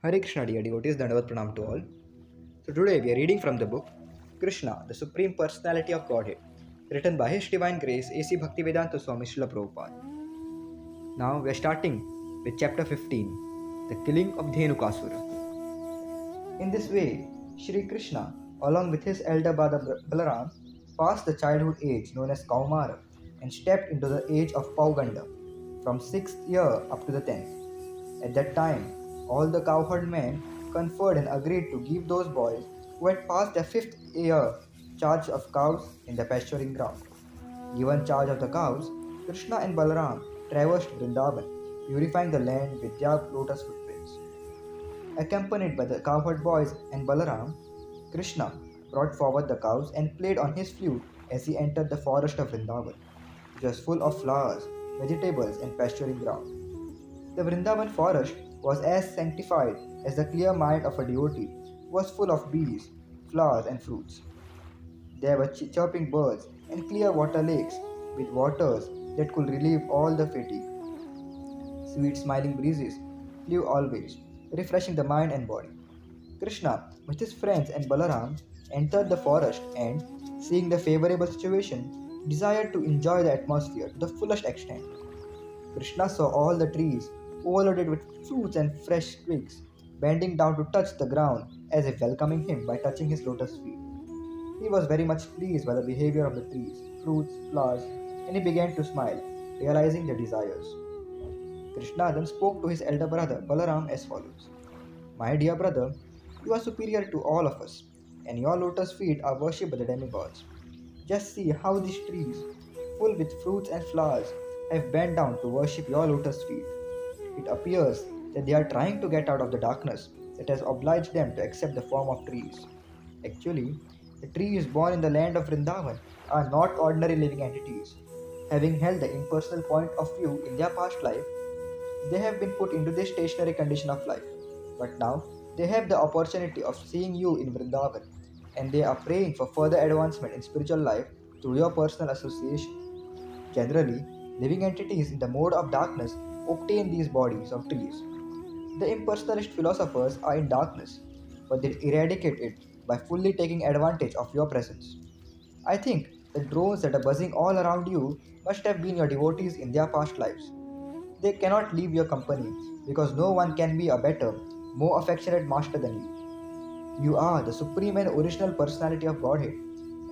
Hare Krishna, dear devotees, Dandavat Pranam to all. So today we are reading from the book Kṛṣṇa, the Supreme Personality of Godhead, written by His Divine Grace A.C. Bhaktivedanta Swami Śrila Prabhupāda. Now we are starting with chapter 15, the killing of Dhenukasura. In this way, Shri Krishna, along with his elder brother Balaram, passed the childhood age known as Kaumara and stepped into the age of Pauganda, from 6th year up to the 10th. At that time, all the cowherd men conferred and agreed to give those boys who had passed their 5th year charge of cows in the pasturing ground. Given charge of the cows, Krishna and Balaram traversed Vrindavan, purifying the land with their lotus footprints. Accompanied by the cowherd boys and Balaram, Krishna brought forward the cows and played on his flute as he entered the forest of Vrindavan, which was full of flowers, vegetables, and pasturing ground. The Vrindavan forest was as sanctified as the clear mind of a devotee who was full of bees, flowers, and fruits. There were chirping birds and clear water lakes with waters that could relieve all the fatigue. Sweet smiling breezes blew always, refreshing the mind and body. Krishna, with his friends and Balaram, entered the forest and, seeing the favorable situation, desired to enjoy the atmosphere to the fullest extent. Krishna saw all the trees overloaded with fruits and fresh twigs, bending down to touch the ground as if welcoming him by touching his lotus feet. He was very much pleased by the behavior of the trees, fruits, flowers, and he began to smile, realizing their desires. Krishna then spoke to his elder brother Balaram as follows: "My dear brother, you are superior to all of us, and your lotus feet are worshipped by the demigods. Just see how these trees, full with fruits and flowers, have bent down to worship your lotus feet. It appears that they are trying to get out of the darkness that has obliged them to accept the form of trees. Actually, the trees born in the land of Vrindavan are not ordinary living entities. Having held the impersonal point of view in their past life, they have been put into this stationary condition of life. But now, they have the opportunity of seeing you in Vrindavan, and they are praying for further advancement in spiritual life through your personal association. Generally, living entities in the mode of darkness obtain these bodies of trees. The impersonalist philosophers are in darkness, but they eradicate it by fully taking advantage of your presence. I think the drones that are buzzing all around you must have been your devotees in their past lives. They cannot leave your company because no one can be a better, more affectionate master than you. You are the supreme and original personality of Godhead,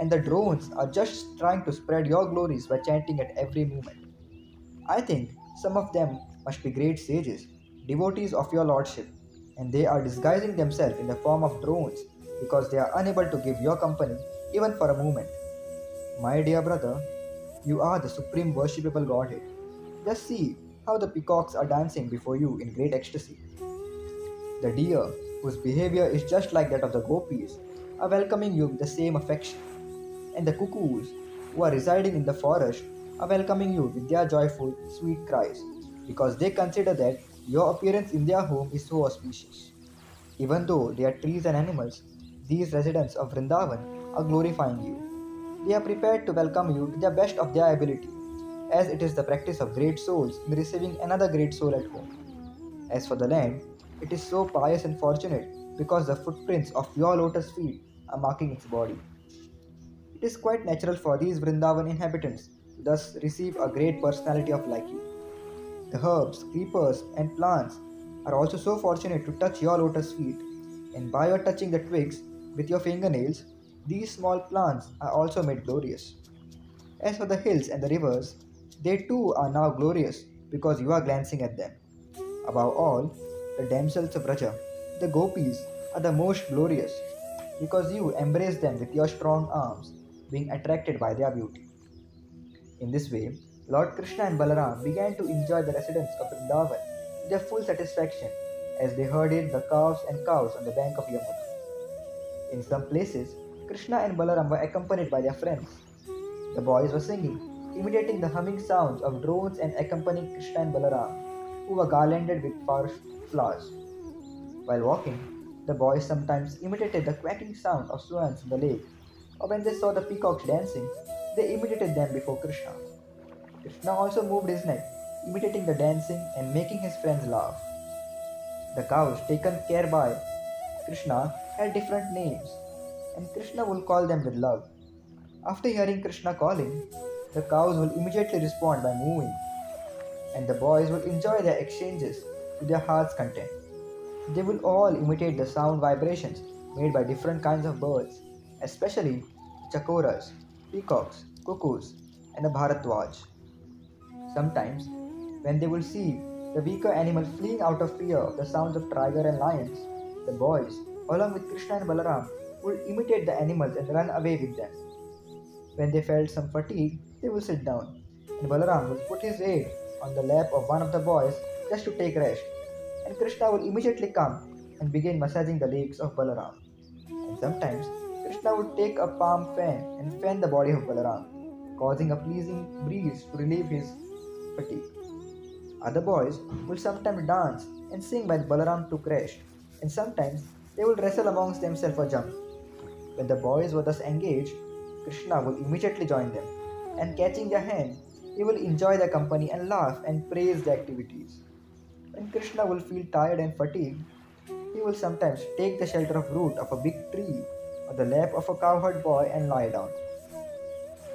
and the drones are just trying to spread your glories by chanting at every moment. I think some of them must be great sages, devotees of your lordship, and they are disguising themselves in the form of drones because they are unable to give your company even for a moment. My dear brother, you are the supreme worshipable Godhead. Just see how the peacocks are dancing before you in great ecstasy. The deer, whose behavior is just like that of the gopis, are welcoming you with the same affection. And the cuckoos, who are residing in the forest, are welcoming you with their joyful, sweet cries, because they consider that your appearance in their home is so auspicious. Even though they are trees and animals, these residents of Vrindavan are glorifying you. They are prepared to welcome you to the best of their ability, as it is the practice of great souls in receiving another great soul at home. As for the land, it is so pious and fortunate because the footprints of your lotus feet are marking its body. It is quite natural for these Vrindavan inhabitants to thus receive a great personality of like you. The herbs, creepers, and plants are also so fortunate to touch your lotus feet, and by your touching the twigs with your fingernails, these small plants are also made glorious. As for the hills and the rivers, they too are now glorious because you are glancing at them. Above all, the damsels of Raja, the gopis, are the most glorious because you embrace them with your strong arms, being attracted by their beauty. In this way, Lord Krishna and Balaram began to enjoy the residents of Vrindavan to their full satisfaction as they herded the calves and cows on the bank of Yamuna. In some places, Krishna and Balaram were accompanied by their friends. The boys were singing, imitating the humming sounds of drones and accompanying Krishna and Balaram, who were garlanded with flowers. While walking, the boys sometimes imitated the quacking sound of swans in the lake, or when they saw the peacocks dancing, they imitated them before Krishna. Krishna also moved his neck, imitating the dancing and making his friends laugh. The cows taken care by Kṛṣṇa had different names, and Kṛṣṇa will call them with love. After hearing Kṛṣṇa calling, the cows will immediately respond by moving, and the boys will enjoy their exchanges to their heart's content. They will all imitate the sound vibrations made by different kinds of birds, especially chakoras, peacocks, cuckoos, and a bharatwaj. Sometimes, when they will see the weaker animal fleeing out of fear of the sounds of tiger and lions, the boys, along with Kṛṣṇa and Balaram, would imitate the animals and run away with them. When they felt some fatigue, they will sit down, and Balaram will put his head on the lap of one of the boys just to take rest, and Kṛṣṇa will immediately come and begin massaging the legs of Balaram. And sometimes, Kṛṣṇa would take a palm fan and fan the body of Balaram, causing a pleasing breeze to relieve his fatigue. Other boys will sometimes dance and sing while Balaram took rest, and sometimes they will wrestle amongst themselves or jump. When the boys were thus engaged, Kṛṣṇa will immediately join them, and catching their hand, he will enjoy their company and laugh and praise their activities. When Kṛṣṇa will feel tired and fatigued, he will sometimes take the shelter of root of a big tree or the lap of a cowherd boy and lie down.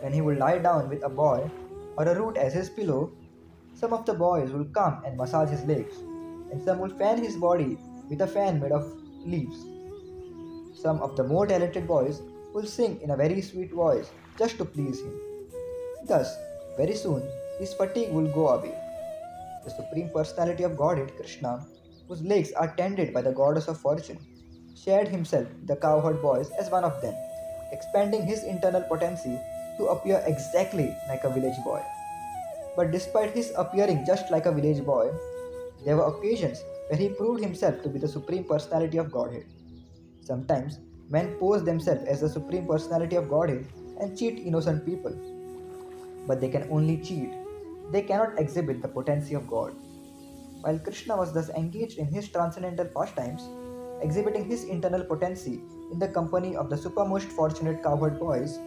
When he will lie down with a boy or a root as his pillow, some of the boys will come and massage his legs, and some will fan his body with a fan made of leaves. Some of the more talented boys will sing in a very sweet voice just to please him. Thus, very soon, his fatigue will go away. The Supreme Personality of Godhead, Kṛṣṇa, whose legs are tended by the goddess of fortune, shared himself with the cowherd boys as one of them, expanding his internal potency to appear exactly like a village boy. But despite his appearing just like a village boy, there were occasions where he proved himself to be the Supreme Personality of Godhead. Sometimes, men pose themselves as the Supreme Personality of Godhead and cheat innocent people. But they can only cheat. They cannot exhibit the potency of God. While Kṛṣṇa was thus engaged in his transcendental pastimes, exhibiting his internal potency in the company of the supermost fortunate cowherd boys,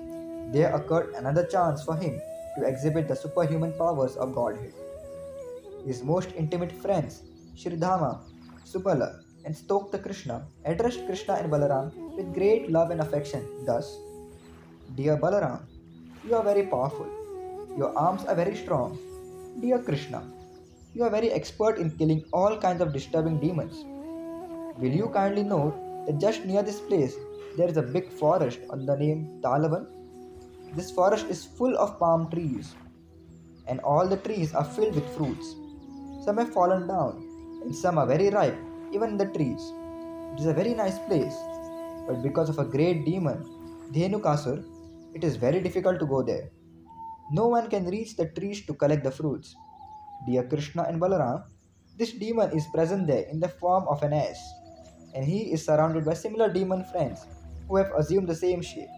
there occurred another chance for him to exhibit the superhuman powers of Godhead. His most intimate friends, Śrila, Subala, and Stokta Kṛṣṇa, addressed Kṛṣṇa and Balaram with great love and affection thus: Dear Balaram, you are very powerful. Your arms are very strong. Dear Kṛṣṇa, you are very expert in killing all kinds of disturbing demons. Will you kindly note that just near this place there is a big forest on the name Talavan? This forest is full of palm trees, and all the trees are filled with fruits. Some have fallen down, and some are very ripe, even in the trees. It is a very nice place, but because of a great demon, Dhenukasura, it is very difficult to go there. No one can reach the trees to collect the fruits. Dear Kṛṣṇa and Balaram, this demon is present there in the form of an ass, and he is surrounded by similar demon friends who have assumed the same shape.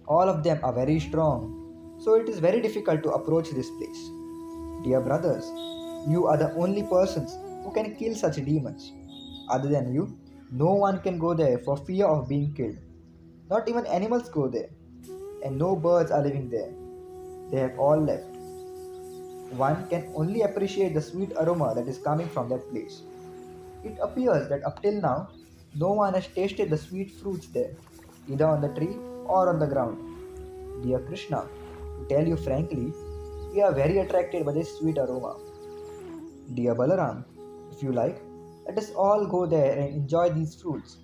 All of them are very strong, so it is very difficult to approach this place. Dear brothers, you are the only persons who can kill such demons. Other than you, no one can go there for fear of being killed. Not even animals go there, and no birds are living there. They have all left. One can only appreciate the sweet aroma that is coming from that place. It appears that up till now, no one has tasted the sweet fruits there, either on the tree or on the ground. Dear Kṛṣṇa, to tell you frankly, we are very attracted by this sweet aroma. Dear Balaram, if you like, let us all go there and enjoy these fruits.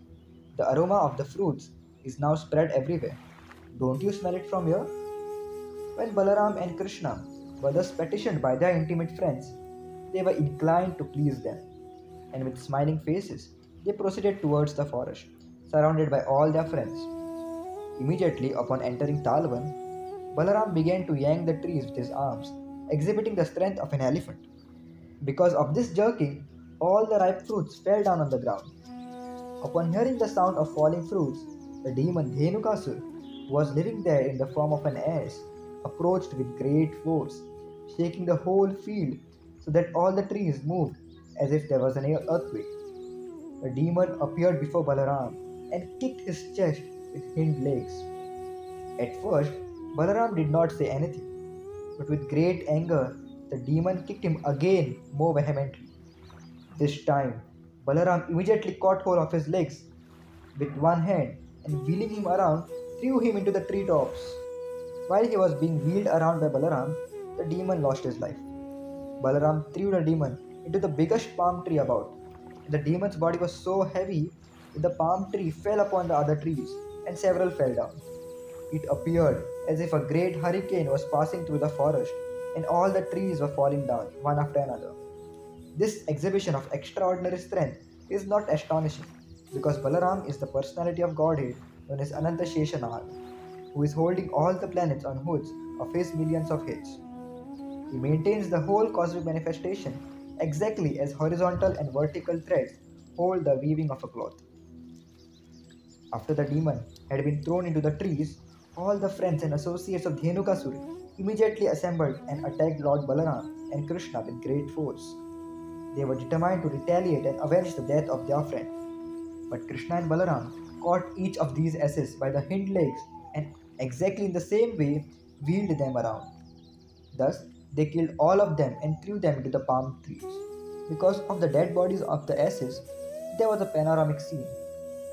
The aroma of the fruits is now spread everywhere. Don't you smell it from here? When Balaram and Kṛṣṇa were thus petitioned by their intimate friends, they were inclined to please them, and with smiling faces, they proceeded towards the forest, surrounded by all their friends. Immediately upon entering Talavan, Balaram began to yank the trees with his arms, exhibiting the strength of an elephant. Because of this jerking, all the ripe fruits fell down on the ground. Upon hearing the sound of falling fruits, the demon Dhenukasura, who was living there in the form of an ass, approached with great force, shaking the whole field so that all the trees moved as if there was an earthquake. The demon appeared before Balaram and kicked his chest with hind legs. At first, Balaram did not say anything, but with great anger, the demon kicked him again more vehemently. This time, Balaram immediately caught hold of his legs with one hand and wheeling him around, threw him into the treetops. While he was being wheeled around by Balaram, the demon lost his life. Balaram threw the demon into the biggest palm tree about. The demon's body was so heavy that the palm tree fell upon the other trees and several fell down. It appeared as if a great hurricane was passing through the forest and all the trees were falling down one after another. This exhibition of extraordinary strength is not astonishing because Balaram is the personality of Godhead known as Ananta Sheshanag, who is holding all the planets on hoods of his millions of heads. He maintains the whole cosmic manifestation exactly as horizontal and vertical threads hold the weaving of a cloth. After the demon had been thrown into the trees, all the friends and associates of Dhenukasura immediately assembled and attacked Lord Balaram and Kṛṣṇa with great force. They were determined to retaliate and avenge the death of their friend. But Kṛṣṇa and Balaram caught each of these asses by the hind legs and exactly in the same way wheeled them around. Thus, they killed all of them and threw them into the palm trees. Because of the dead bodies of the asses, there was a panoramic scene.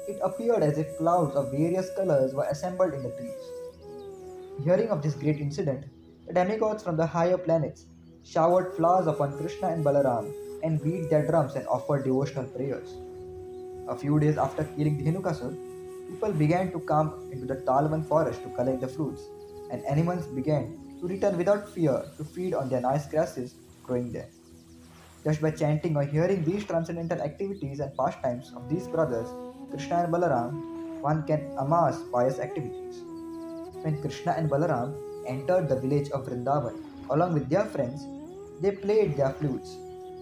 It appeared as if clouds of various colors were assembled in the trees. Hearing of this great incident, the demigods from the higher planets showered flowers upon Kṛṣṇa and Balaram and beat their drums and offered devotional prayers. A few days after killing Dhenukasura, people began to come into the Talvan forest to collect the fruits, and animals began to return without fear to feed on their nice grasses growing there. Just by chanting or hearing these transcendental activities and pastimes of these brothers, Kṛṣṇa and Balaram, one can amass pious activities. When Kṛṣṇa and Balaram entered the village of Vrindavan along with their friends, they played their flutes,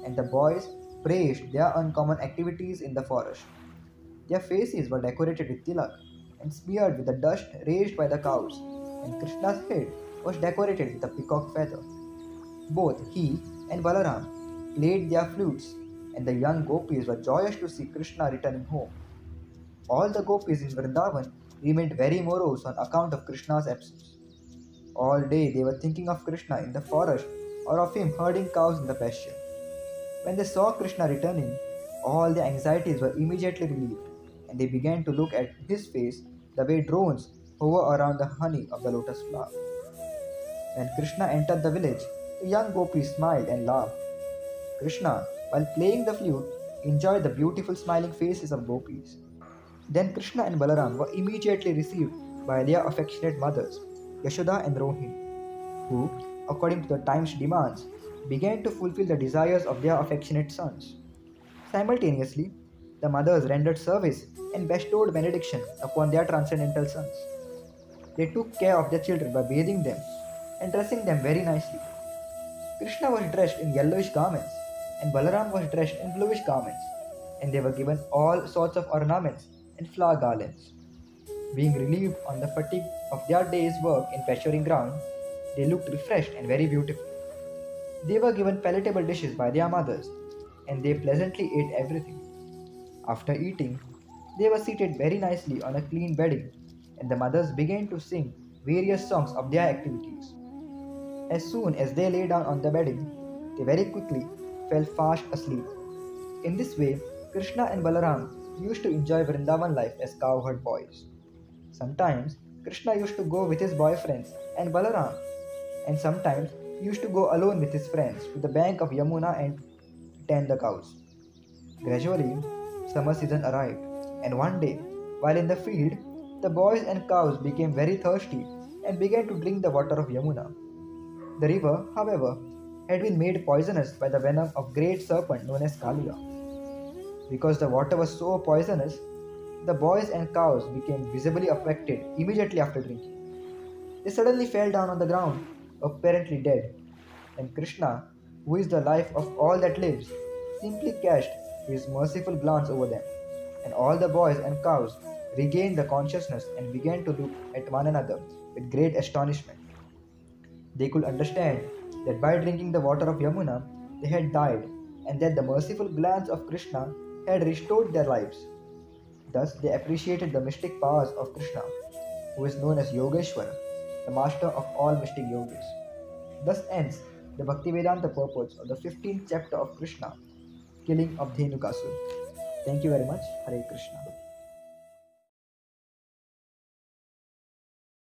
and the boys praised their uncommon activities in the forest. Their faces were decorated with tilak and smeared with the dust raised by the cows, and Kṛṣṇa's head was decorated with a peacock feather. Both he and Balaram played their flutes, and the young gopis were joyous to see Kṛṣṇa returning home. All the gopis in Vrindavan remained very morose on account of Kṛṣṇa's absence. All day they were thinking of Kṛṣṇa in the forest or of him herding cows in the pasture. When they saw Kṛṣṇa returning, all their anxieties were immediately relieved, and they began to look at his face the way drones hover around the honey of the lotus flower. When Kṛṣṇa entered the village, the young gopis smiled and laughed. Kṛṣṇa, while playing the flute, enjoyed the beautiful smiling faces of gopis. Then Kṛṣṇa and Balaram were immediately received by their affectionate mothers, Yashoda and Rohini, who, according to the time's demands, began to fulfill the desires of their affectionate sons. Simultaneously, the mothers rendered service and bestowed benediction upon their transcendental sons. They took care of their children by bathing them and dressing them very nicely. Kṛṣṇa was dressed in yellowish garments, and Balaram was dressed in bluish garments, and they were given all sorts of ornaments and flower garlands. Being relieved on the fatigue of their day's work in pasturing ground, they looked refreshed and very beautiful. They were given palatable dishes by their mothers, and they pleasantly ate everything. After eating, they were seated very nicely on a clean bedding, and the mothers began to sing various songs of their activities. As soon as they lay down on the bedding, they very quickly fell fast asleep. In this way, Kṛṣṇa and Balaram used to enjoy Vrindavan life as cowherd boys. Sometimes Kṛṣṇa used to go with his boyfriends and Balaram, and sometimes he used to go alone with his friends to the bank of Yamuna and tend the cows. Gradually, summer season arrived, and one day, while in the field, the boys and cows became very thirsty and began to drink the water of Yamuna. The river, however, had been made poisonous by the venom of great serpent known as Kaliya. Because the water was so poisonous, the boys and cows became visibly affected immediately after drinking. They suddenly fell down on the ground, apparently dead, and Kṛṣṇa, who is the life of all that lives, simply cast his merciful glance over them, and all the boys and cows regained the consciousness and began to look at one another with great astonishment. They could understand that by drinking the water of Yamuna, they had died, and that the merciful glance of Kṛṣṇa had restored their lives. Thus, they appreciated the mystic powers of Kṛṣṇa, who is known as Yogeshwara, the master of all mystic yogis. Thus ends the Bhaktivedanta purport of the 15th chapter of Kṛṣṇa, killing of Dhenukasura. Thank you very much. Hare Krishna.